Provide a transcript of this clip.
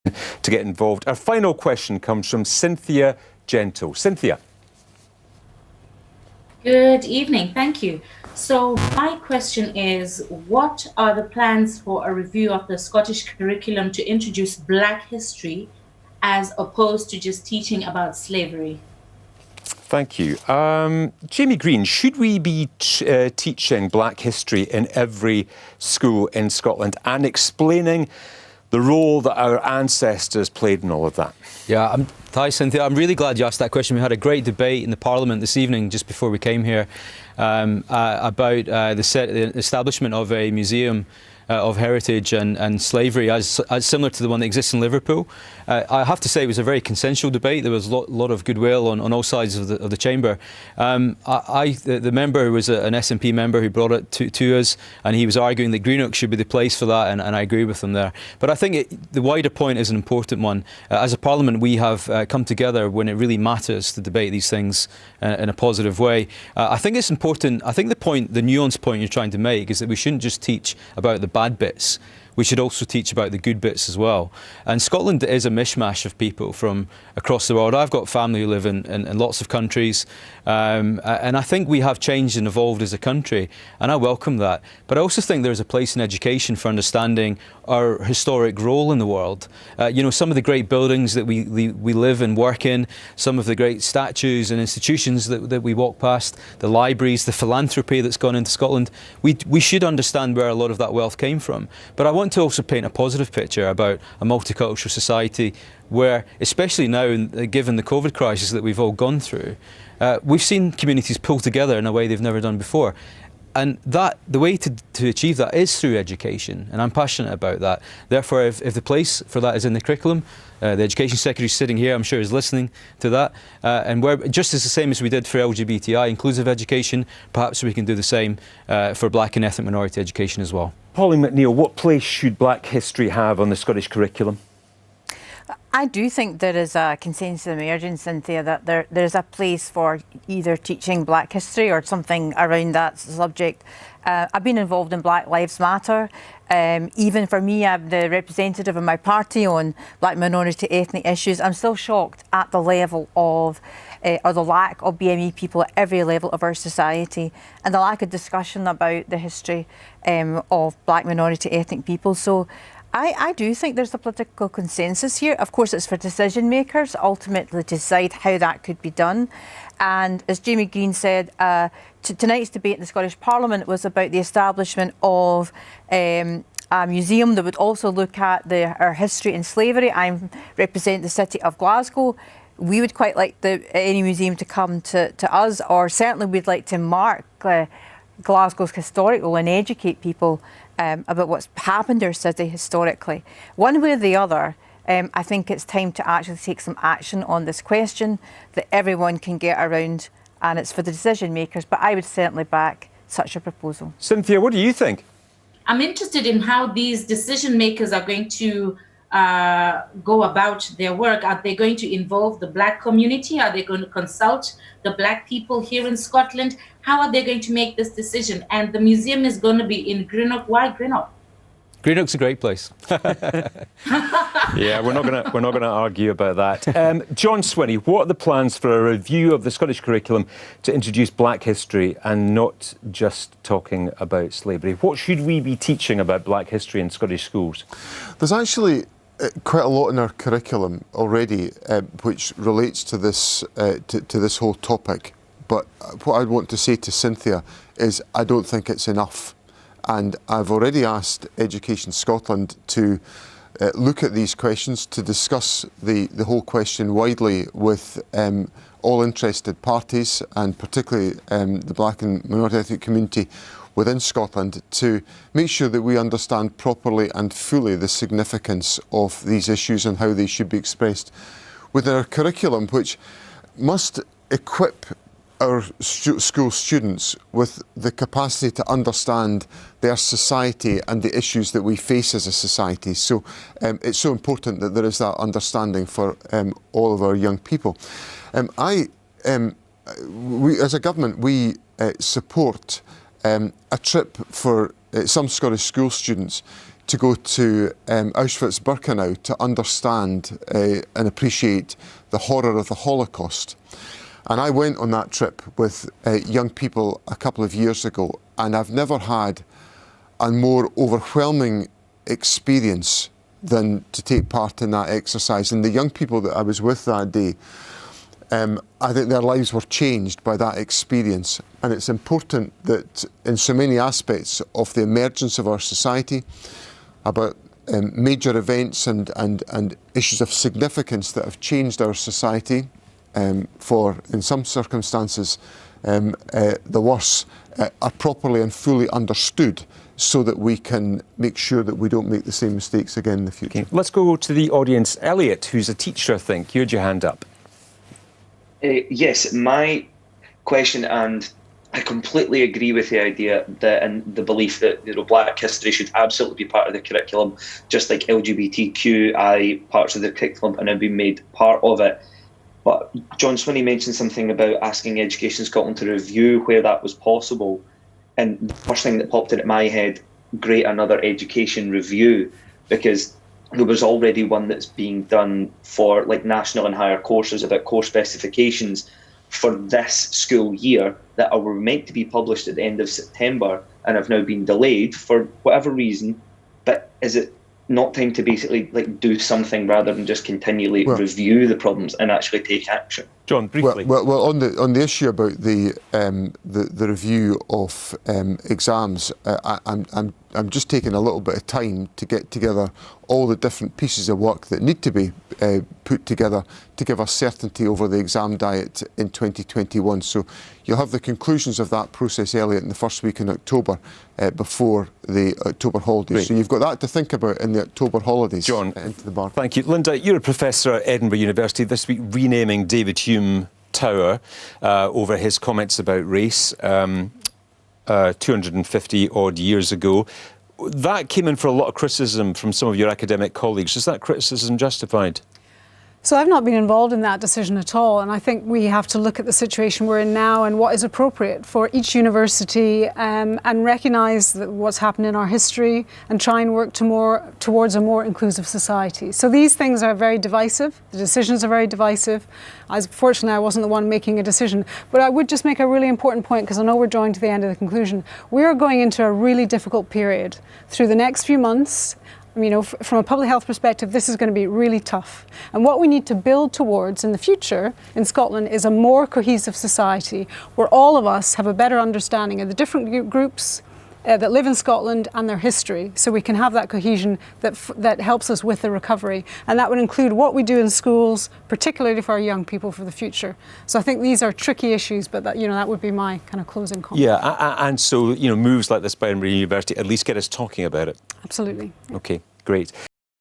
to get involved. Our final question comes from Cynthia Gentle. Cynthia. Good evening, thank you. So my question is, what are the plans for a review of the Scottish curriculum to introduce Black history as opposed to just teaching about slavery? Thank you. Jamie Green, should we be teaching Black history in every school in Scotland and explaining the role that our ancestors played in all of that? Yeah, hi Cynthia. I'm really glad you asked that question. We had a great debate in the Parliament this evening, just before we came here, about the establishment of a museum of heritage and slavery as similar to the one that exists in Liverpool. I have to say it was a very consensual debate. There was a lot of goodwill on all sides of the chamber. The member who was an SNP member who brought it to us, and he was arguing that Greenock should be the place for that, and I agree with him there. But I think the wider point is an important one. As a Parliament, we have come together when it really matters to debate these things in a positive way. I think it's important. I think the nuanced point you're trying to make is that we shouldn't just teach about the bad bits. We should also teach about the good bits as well. And Scotland is a mishmash of people from across the world. I've got family who live in lots of countries, and I think we have changed and evolved as a country, and I welcome that. But I also think there's a place in education for understanding our historic role in the world. You know, some of the great buildings that we live and work in, some of the great statues and institutions that we walk past, the libraries, the philanthropy that's gone into Scotland, we should understand where a lot of that wealth came from. But I want to also paint a positive picture about a multicultural society where, especially now, given the COVID crisis that we've all gone through, we've seen communities pull together in a way they've never done before. And the way to achieve that is through education, and I'm passionate about that. Therefore, if the place for that is in the curriculum, the Education Secretary sitting here, I'm sure, is listening to that. And we're just as the same as we did for LGBTI, inclusive education, perhaps we can do the same for Black and ethnic minority education as well. Pauline McNeill, what place should Black history have on the Scottish curriculum? I do think there is a consensus emerging, Cynthia, that there's a place for either teaching Black history or something around that subject. I've been involved in Black Lives Matter. Even for me, I'm the representative of my party on Black minority ethnic issues. I'm still shocked at the level of or the lack of BME people at every level of our society, and the lack of discussion about the history of Black minority ethnic people. So I do think there's a political consensus here. Of course, it's for decision makers ultimately to decide how that could be done. And as Jamie Green said, tonight's debate in the Scottish Parliament was about the establishment of a museum that would also look at our history in slavery. I represent the city of Glasgow. We would quite like any museum to come to us, or certainly we'd like to mark Glasgow's historic role and educate people about what's happened to our city historically. One way or the other, I think it's time to actually take some action on this question that everyone can get around, and it's for the decision makers, but I would certainly back such a proposal. Cynthia, what do you think? I'm interested in how these decision makers are going to go about their work. Are they going to involve the Black community? Are they going to consult the Black people here in Scotland? How are they going to make this decision? And the museum is going to be in Greenock. Why Greenock? Greenock's a great place. Yeah, we're not going to argue about that. John Swinney, what are the plans for a review of the Scottish curriculum to introduce Black history and not just talking about slavery? What should we be teaching about Black history in Scottish schools? There's actually quite a lot in our curriculum already which relates to this whole topic. But what I want to say to Cynthia is I don't think it's enough. And I've already asked Education Scotland to look at these questions, to discuss the whole question widely with all interested parties, and particularly the Black and minority ethnic community within Scotland, to make sure that we understand properly and fully the significance of these issues and how they should be expressed within our curriculum, which must equip our school students with the capacity to understand their society and the issues that we face as a society. So it's so important that there is that understanding for all of our young people. We, as a government, we support a trip for some Scottish school students to go to Auschwitz-Birkenau to understand and appreciate the horror of the Holocaust. And I went on that trip with young people a couple of years ago, and I've never had a more overwhelming experience than to take part in that exercise. And the young people that I was with that day, I think their lives were changed by that experience. And it's important that in so many aspects of the emergence of our society, about major events and issues of significance that have changed our society for, in some circumstances, the worse, are properly and fully understood, so that we can make sure that we don't make the same mistakes again in the future. Okay. Let's go to the audience. Elliot, who's a teacher, I think. You had your hand up. Yes, my question, and I completely agree with the idea that, and the belief that Black history should absolutely be part of the curriculum, just like LGBTQI parts of the curriculum are now being made part of it. But John Swinney mentioned something about asking Education Scotland to review where that was possible. And the first thing that popped into my head, great, another education review, because there was already one that's being done for like national and higher courses about course specifications for this school year that were meant to be published at the end of September and have now been delayed for whatever reason. But is it not time to basically like do something rather than just continually review the problems and actually take action? John, briefly. Well, on the issue about the review of exams, I'm just taking a little bit of time to get together all the different pieces of work that need to be put together to give us certainty over the exam diet in 2021. So you'll have the conclusions of that process, Elliot, in the first week in October before the October holidays. Great. So you've got that to think about in the October holidays. John, into the bar. Thank you. Linda, you're a professor at Edinburgh University, this week renaming David Hume Tower over his comments about race 250 odd years ago. That came in for a lot of criticism from some of your academic colleagues. Is that criticism justified? So I've not been involved in that decision at all, and I think we have to look at the situation we're in now and what is appropriate for each university, and recognise what's happened in our history and try and work towards a more inclusive society. So these things are very divisive. The decisions are very divisive. Fortunately, I wasn't the one making a decision, but I would just make a really important point, because I know we're drawing to the end of the conclusion. We are going into a really difficult period through the next few months. You know, from a public health perspective, this is going to be really tough. And what we need to build towards in the future in Scotland is a more cohesive society where all of us have a better understanding of the different groups that live in Scotland and their history, so we can have that cohesion that helps us with the recovery. And that would include what we do in schools, particularly for our young people for the future. So I think these are tricky issues, but that would be my kind of closing comment. Yeah, and so moves like this by Edinburgh University at least get us talking about it. Absolutely. Okay, great.